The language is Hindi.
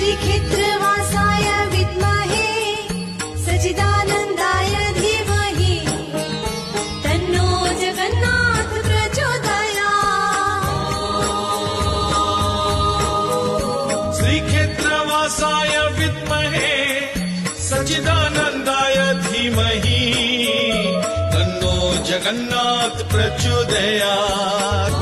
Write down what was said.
श्रीक्षेत्रवासाय विद्महे सच्चिदानन्दाय धीमहि तन्नो जगन्नाथ प्रचोदयात्। श्रीक्षेत्रवासाय विद्महे सच्चिदानन्दाय धीमहि तन्नो जगन्नाथ प्रचोदयात्।